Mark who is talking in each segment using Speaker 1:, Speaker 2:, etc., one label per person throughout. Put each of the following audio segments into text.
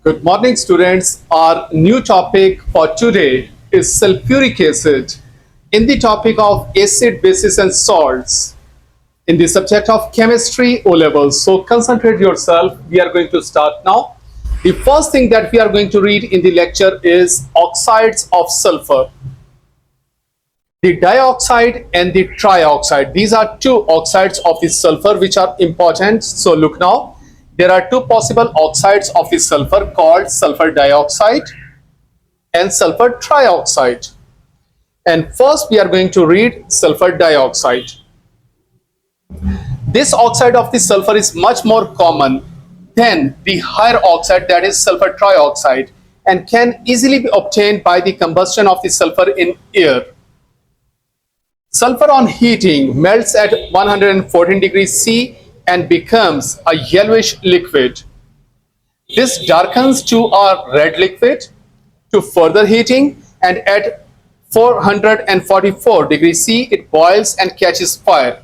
Speaker 1: Good morning, students. Our new topic for today is sulfuric acid in the topic of acid, bases, and salts in the subject of chemistry O levels. So concentrate yourself. We are going to start now. The first thing that we are going to read in the lecture is oxides of sulfur. The dioxide and the trioxide. These are two oxides of the sulfur which are important. So look now. There are two possible oxides of the sulfur called sulfur dioxide and sulfur trioxide. And first we are going to read sulfur dioxide. This oxide of the sulfur is much more common than the higher oxide, that is sulfur trioxide, and can easily be obtained by the combustion of the sulfur in air. Sulfur on heating melts at 114 degrees C and becomes a yellowish liquid. This darkens to a red liquid to further heating, and at 444 degrees C it boils and catches fire.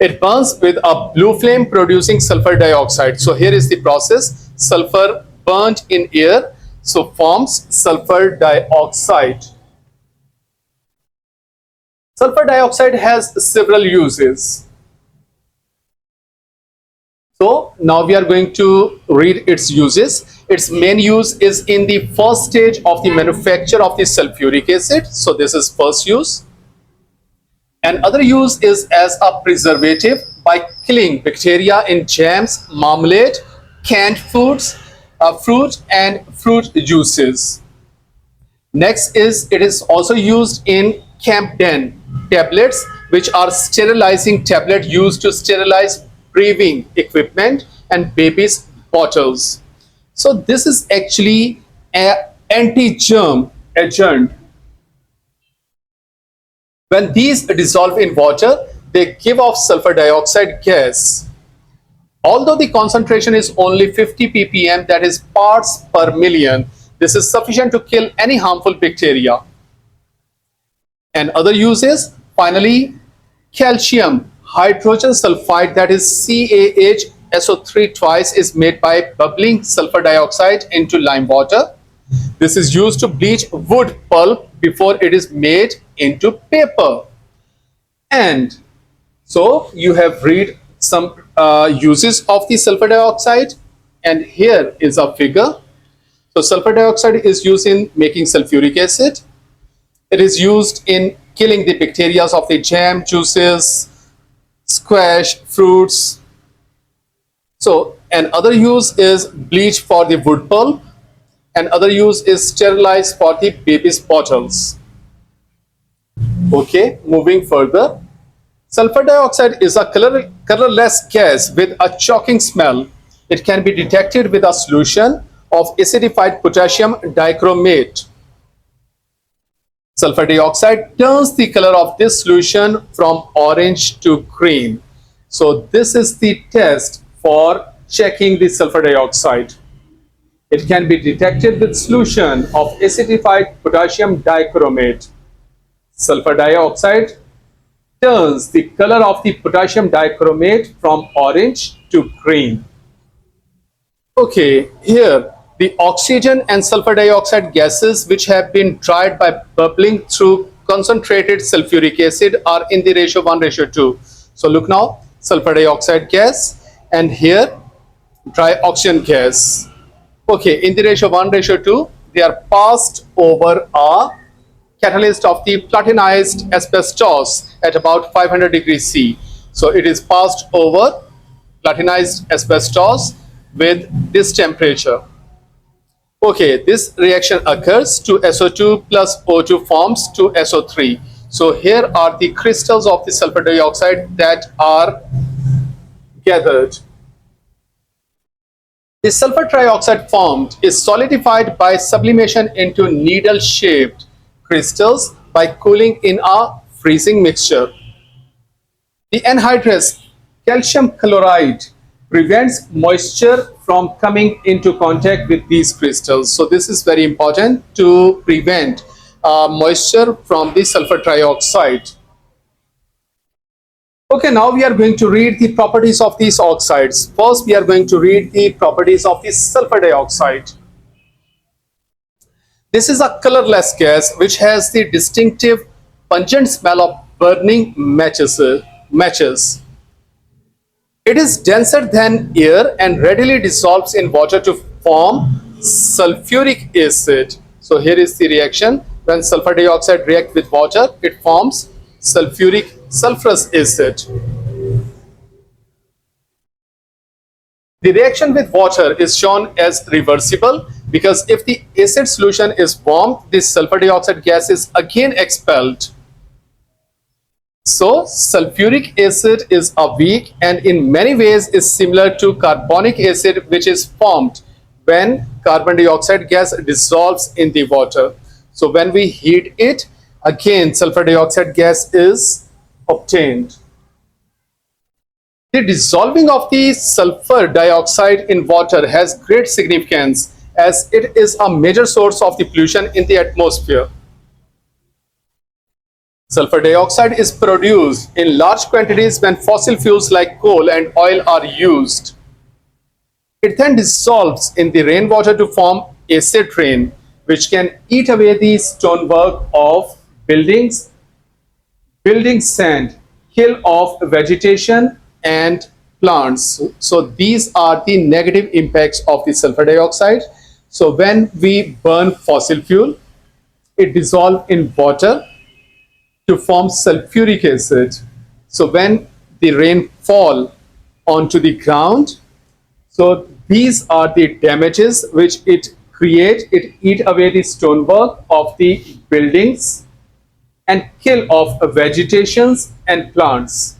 Speaker 1: It burns with a blue flame producing sulfur dioxide. So here is the process. Sulfur burnt in air, so forms sulfur dioxide. Sulfur dioxide has several uses. So now we are going to read its uses. Its main use is in the first stage of the manufacture of the sulfuric acid. So this is first use. Another use is as a preservative by killing bacteria in jams, marmalade, canned foods, fruit and fruit juices. Next is it is also used in Campden tablets, which are sterilizing tablet used to sterilize brewing equipment and babies' bottles. So this is actually an anti-germ agent. When these dissolve in water, they give off sulfur dioxide gas. Although the concentration is only 50 ppm, that is parts per million, this is sufficient to kill any harmful bacteria. And other uses, finally, calcium hydrogen sulfide, that is CaHSO3 twice, is made by bubbling sulfur dioxide into lime water. This is used to bleach wood pulp before it is made into paper. And so you have read some uses of the sulfur dioxide, and here is a figure. So sulfur dioxide is used in making sulfuric acid. It is used in killing the bacteria of the jam, juices, squash, fruits. So another use is bleach for the wood pulp, and other use is sterilize for the baby's bottles. Okay, moving further. Sulfur dioxide is a colorless gas with a choking smell. It can be detected with a solution of acidified potassium dichromate. Sulfur dioxide turns the color of this solution from orange to green. So this is the test for checking the sulfur dioxide. It can be detected with solution of acidified potassium dichromate. Sulfur dioxide turns the color of the potassium dichromate from orange to green. Okay, here the oxygen and sulfur dioxide gases which have been dried by bubbling through concentrated sulfuric acid are in the ratio 1:2. So look now, sulfur dioxide gas, and here dry oxygen gas. Okay, in the ratio 1:2, they are passed over a catalyst of the platinized asbestos at about 500 degrees C. So it is passed over platinized asbestos with this temperature. Okay, this reaction occurs to SO2 plus O2 forms to SO3. So here are the crystals of the sulfur dioxide that are gathered. The sulfur trioxide formed is solidified by sublimation into needle-shaped crystals by cooling in a freezing mixture. The anhydrous calcium chloride prevents moisture from coming into contact with these crystals. So this is very important to prevent moisture from the sulfur trioxide. Okay, now we are going to read the properties of these oxides. First, we are going to read the properties of the sulfur dioxide. This is a colorless gas which has the distinctive pungent smell of burning matches. It is denser than air and readily dissolves in water to form sulfuric acid. So here is the reaction. When sulfur dioxide reacts with water, it forms sulfurous acid. The reaction with water is shown as reversible because if the acid solution is warmed, this sulfur dioxide gas is again expelled. So sulfuric acid is a weak and in many ways is similar to carbonic acid, which is formed when carbon dioxide gas dissolves in the water. So when we heat it, again sulfur dioxide gas is obtained. The dissolving of the sulfur dioxide in water has great significance as it is a major source of the pollution in the atmosphere. Sulfur dioxide is produced in large quantities when fossil fuels like coal and oil are used. It then dissolves in the rainwater to form acid rain, which can eat away the stonework of buildings, building sand, kill off vegetation and plants. So these are the negative impacts of the sulfur dioxide. So when we burn fossil fuel, it dissolves in water to form sulfuric acid. So when the rain fall onto the ground, so these are the damages which it creates. It eat away the stonework of the buildings and kill off vegetations and plants.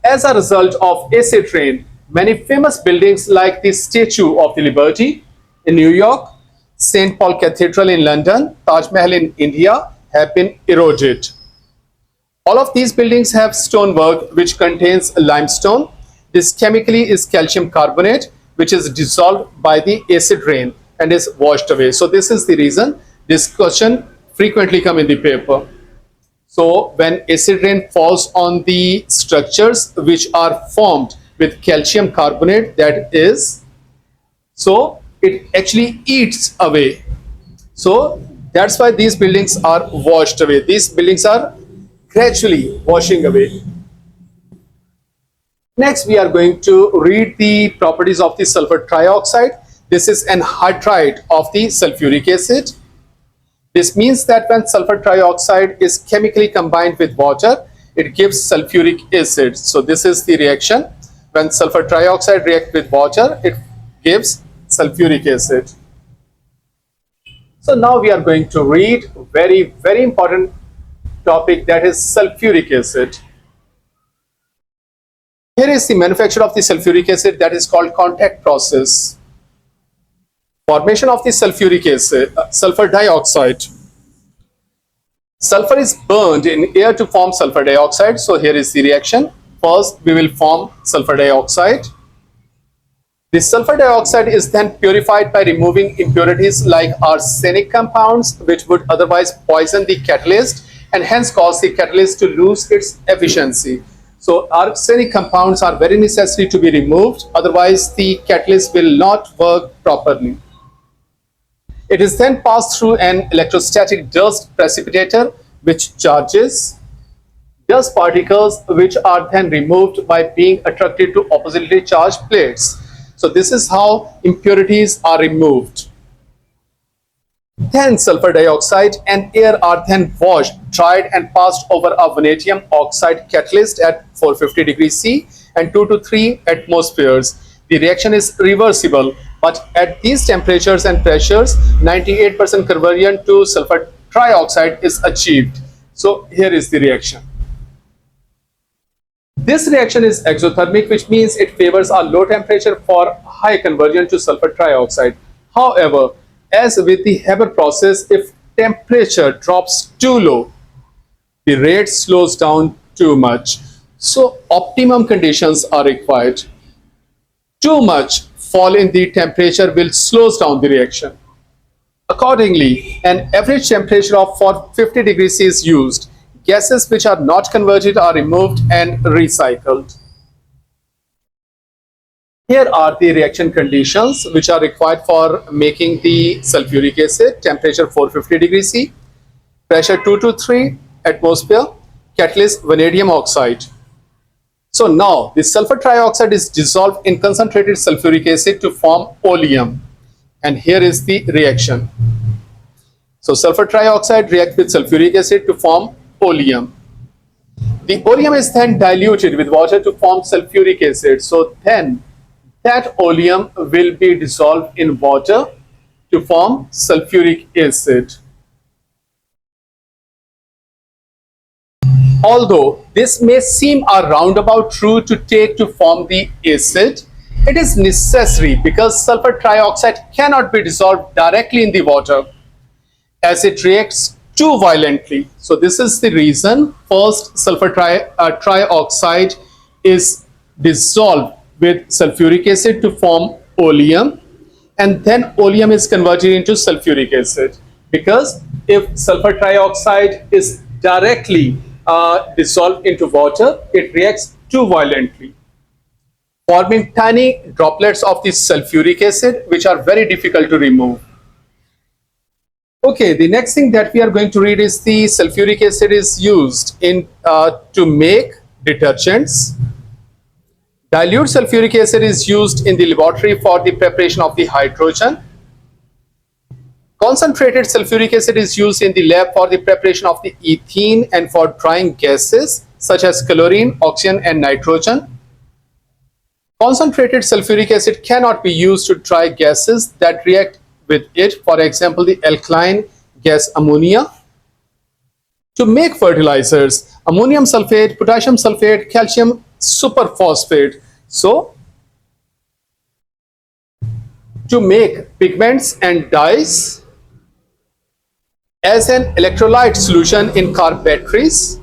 Speaker 1: As a result of acid rain, many famous buildings like the Statue of the Liberty in New York, St. Paul Cathedral in London, Taj Mahal in India have been eroded. All of these buildings have stonework which contains limestone. This chemically is calcium carbonate, which is dissolved by the acid rain and is washed away. So this is the reason this question frequently comes in the paper. So when acid rain falls on the structures which are formed with calcium carbonate, that is, so it actually eats away. So that's why these buildings are washed away. These buildings are gradually washing away. Next, we are going to read the properties of the sulfur trioxide. This is an hydride of the sulfuric acid. This means that when sulfur trioxide is chemically combined with water, it gives sulfuric acid. So this is the reaction. When sulfur trioxide reacts with water, it gives sulfuric acid. So now we are going to read very important topic, that is sulfuric acid. Here is the manufacture of the sulfuric acid, that is called contact process. Formation of the sulfuric acid, sulfur dioxide. Sulfur is burned in air to form sulfur dioxide. So here is the reaction. First, we will form sulfur dioxide. The sulfur dioxide is then purified by removing impurities like arsenic compounds, which would otherwise poison the catalyst and hence cause the catalyst to lose its efficiency. So arsenic compounds are very necessary to be removed, otherwise the catalyst will not work properly. It is then passed through an electrostatic dust precipitator which charges dust particles, which are then removed by being attracted to oppositely charged plates. So this is how impurities are removed. Then sulfur dioxide and air are then washed, dried and passed over a vanadium oxide catalyst at 450 degrees C and 2 to 3 atmospheres. The reaction is reversible, but at these temperatures and pressures, 98% conversion to sulfur trioxide is achieved. So here is the reaction. This reaction is exothermic, which means it favors a low temperature for high conversion to sulfur trioxide. However, as with the Haber process, if temperature drops too low, the rate slows down too much. So optimum conditions are required. Too much fall in the temperature will slow down the reaction. Accordingly, an average temperature of 450 degrees C is used. gases which are not converted are removed and recycled. Here are the reaction conditions which are required for making the sulfuric acid. Temperature 450 degrees C, pressure 2 to 3 atmosphere, catalyst vanadium oxide. So now the sulfur trioxide is dissolved in concentrated sulfuric acid to form oleum, and here is the reaction. So sulfur trioxide reacts with sulfuric acid to form oleum. The oleum is then diluted with water to form sulfuric acid. So then that oleum will be dissolved in water to form sulfuric acid. Although this may seem a roundabout route to take to form the acid, it is necessary because sulfur trioxide cannot be dissolved directly in the water as it reacts too violently. So this is the reason first sulfur trioxide is dissolved with sulfuric acid to form oleum, and then oleum is converted into sulfuric acid, because if sulfur trioxide is directly dissolved into water, it reacts too violently, forming tiny droplets of the sulfuric acid which are very difficult to remove. Okay, the next thing that we are going to read is the sulfuric acid is used in to make detergents. Dilute sulfuric acid is used in the laboratory for the preparation of the hydrogen. Concentrated sulfuric acid is used in the lab for the preparation of the ethene and for drying gases such as chlorine, oxygen, and nitrogen. Concentrated sulfuric acid cannot be used to dry gases that react with it, for example, the alkaline gas ammonia. To make fertilizers, ammonium sulfate, potassium sulfate, calcium superphosphate. So, to make pigments and dyes, as an electrolyte solution in car batteries.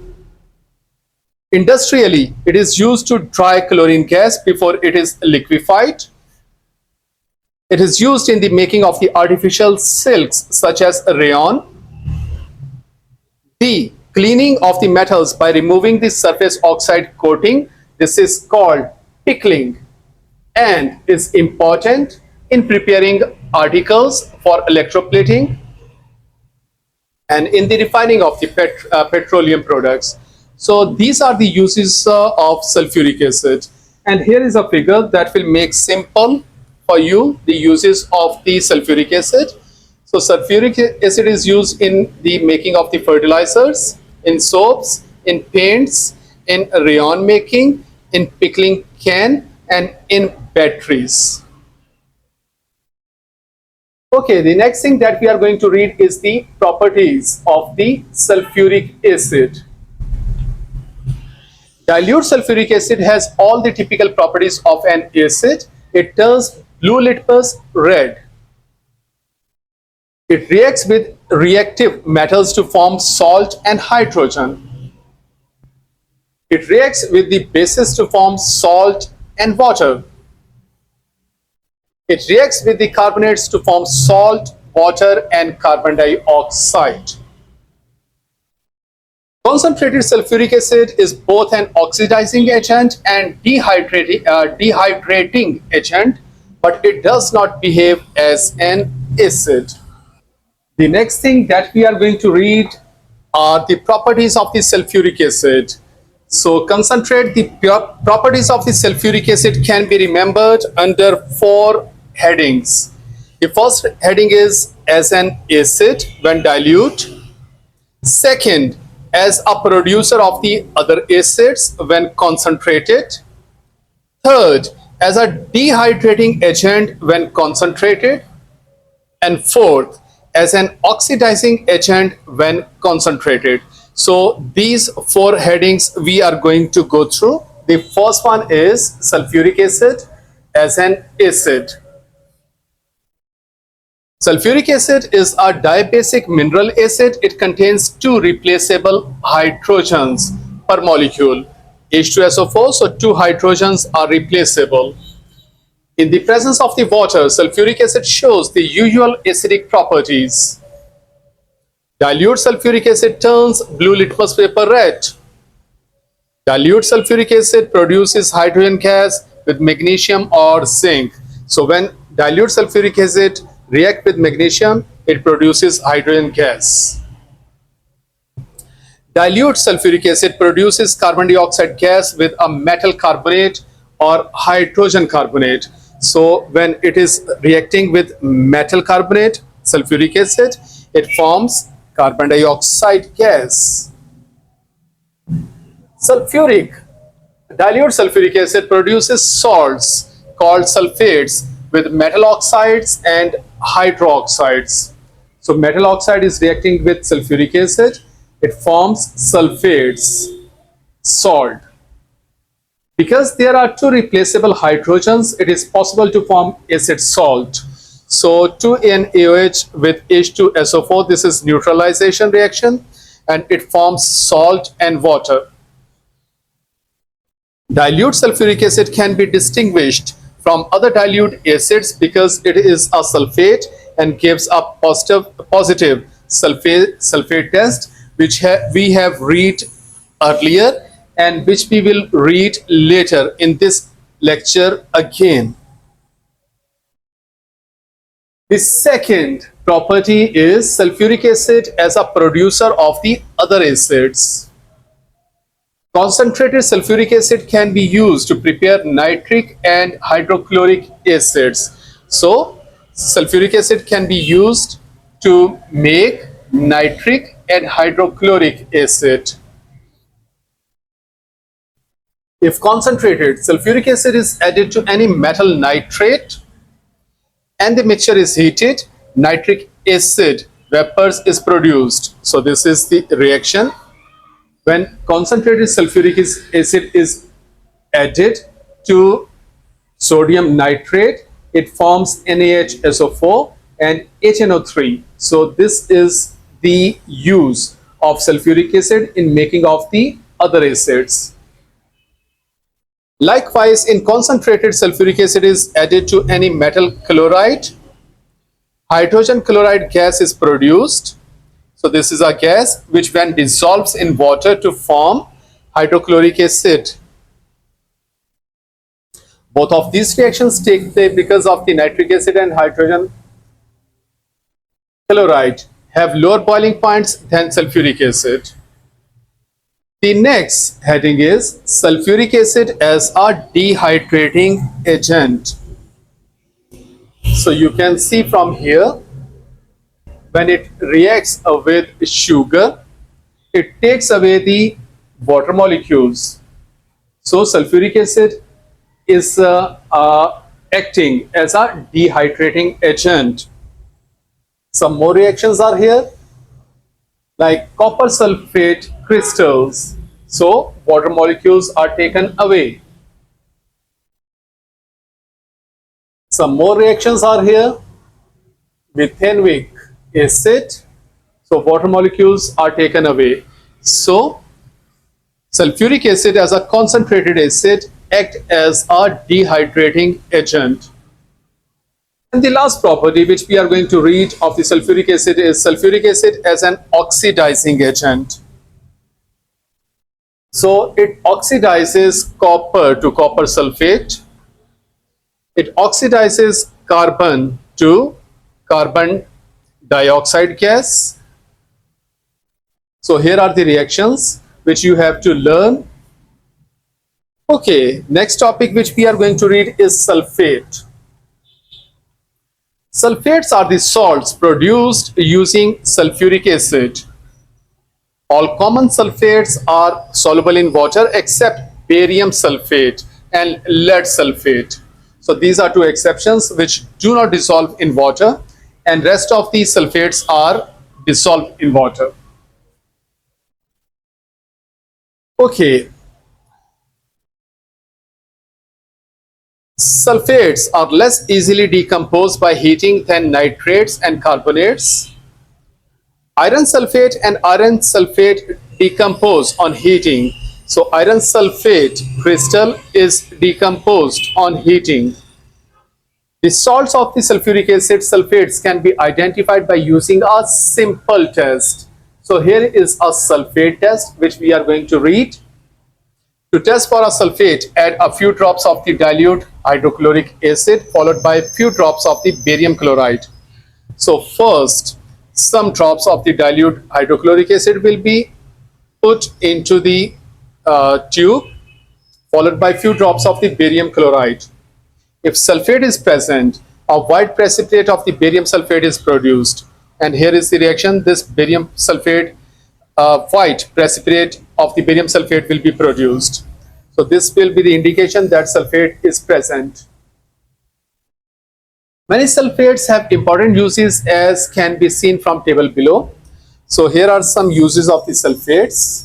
Speaker 1: Industrially, it is used to dry chlorine gas before it is liquefied. It is used in the making of the artificial silks such as rayon. The cleaning of the metals by removing the surface oxide coating, this is called pickling, and is important in preparing articles for electroplating and in the refining of the petroleum products. So these are the uses of sulfuric acid. And here is a figure that will make simple for you the uses of the sulfuric acid. So sulfuric acid is used in the making of the fertilizers, in soaps, in paints, in rayon making, in pickling can, and in batteries. Okay, the next thing that we are going to read is the properties of the sulfuric acid. Dilute sulfuric acid has all the typical properties of an acid. It turns blue litmus red. It reacts with reactive metals to form salt and hydrogen. It reacts with the bases to form salt and water. It reacts with the carbonates to form salt, water, and carbon dioxide. Concentrated sulfuric acid is both an oxidizing agent and dehydrating agent, but it does not behave as an acid. The next thing that we are going to read are the properties of the sulfuric acid. So concentrate the properties of the sulfuric acid can be remembered under 4 headings. The first heading is as an acid when dilute. Second, as a producer of the other acids when concentrated. Third, as a dehydrating agent when concentrated. And fourth, as an oxidizing agent when concentrated. So these 4 headings we are going to go through. The first one is sulfuric acid as an acid. Sulfuric acid is a dibasic mineral acid. It contains 2 replaceable hydrogens per molecule, H2SO4, so 2 hydrogens are replaceable. In the presence of the water, sulfuric acid shows the usual acidic properties. Dilute sulfuric acid turns blue litmus paper red. Dilute sulfuric acid produces hydrogen gas with magnesium or zinc. So when dilute sulfuric acid react with magnesium, it produces hydrogen gas. Dilute sulfuric acid produces carbon dioxide gas with a metal carbonate or hydrogen carbonate. So when it is reacting with metal carbonate, sulfuric acid, it forms carbon dioxide gas. Dilute sulfuric acid produces salts called sulfates with metal oxides and hydroxides. So metal oxide is reacting with sulfuric acid, it forms sulfates, salt. Because there are two replaceable hydrogens, it is possible to form acid salt. So 2NaOH with H2SO4, this is neutralization reaction, and it forms salt and water. Dilute sulfuric acid can be distinguished from other dilute acids because it is a sulfate and gives a positive sulfate test, which we have read earlier and which we will read later in this lecture again. The second property is sulfuric acid as a producer of the other acids. Concentrated sulfuric acid can be used to prepare nitric and hydrochloric acids. So, sulfuric acid can be used to make nitric and hydrochloric acid. If concentrated sulfuric acid is added to any metal nitrate and the mixture is heated, nitric acid vapors is produced. So, this is the reaction. When concentrated sulfuric acid is added to sodium nitrate, it forms NaHSO4 and HNO3. So this is the use of sulfuric acid in making of the other acids. Likewise, in concentrated sulfuric acid is added to any metal chloride, hydrogen chloride gas is produced. So this is a gas which when dissolves in water to form hydrochloric acid. Both of these reactions take place because of the nitric acid and hydrogen chloride have lower boiling points than sulfuric acid. The next heading is sulfuric acid as a dehydrating agent. So you can see from here, when it reacts with sugar, it takes away the water molecules. So sulfuric acid is acting as a dehydrating agent. Some more reactions are here, like copper sulfate crystals. So water molecules are taken away. Some more reactions are here, methanoic acid. So water molecules are taken away. So sulfuric acid as a concentrated acid act as a dehydrating agent. And the last property which we are going to read of the sulfuric acid is sulfuric acid as an oxidizing agent. So it oxidizes copper to copper sulfate. It oxidizes carbon to carbon dioxide gas. So here are the reactions which you have to learn. Okay, next topic which we are going to read is sulfate. Sulfates are the salts produced using sulfuric acid. All common sulfates are soluble in water except barium sulfate and lead sulfate. So these are two exceptions which do not dissolve in water, and rest of the sulfates are dissolved in water. Okay. Sulfates are less easily decomposed by heating than nitrates and carbonates. Iron sulfate and iron sulfate decompose on heating. So iron sulfate crystal is decomposed on heating. The salts of the sulfuric acid sulfates can be identified by using a simple test. So here is a sulfate test which we are going to read. To test for a sulfate, add a few drops of the dilute hydrochloric acid followed by a few drops of the barium chloride. So first, some drops of the dilute hydrochloric acid will be put into the tube, followed by a few drops of the barium chloride. If sulfate is present, a white precipitate of the barium sulfate is produced. And here is the reaction. This barium sulfate, white precipitate of the barium sulfate will be produced. So this will be the indication that sulfate is present. Many sulfates have important uses as can be seen from table below. So here are some uses of the sulfates.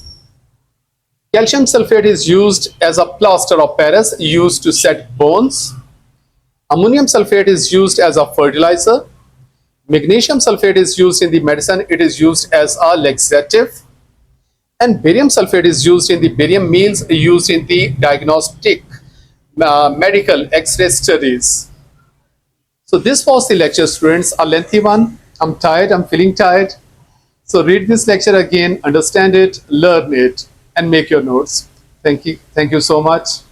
Speaker 1: Calcium sulfate is used as a plaster of Paris used to set bones. Ammonium sulfate is used as a fertilizer. Magnesium sulfate is used in the medicine. It is used as a laxative. And barium sulfate is used in the barium meals used in the diagnostic medical X-ray studies. So this was the lecture, students, a lengthy one. I'm tired, I'm feeling tired. So read this lecture again, understand it, learn it, and make your notes. Thank you so much.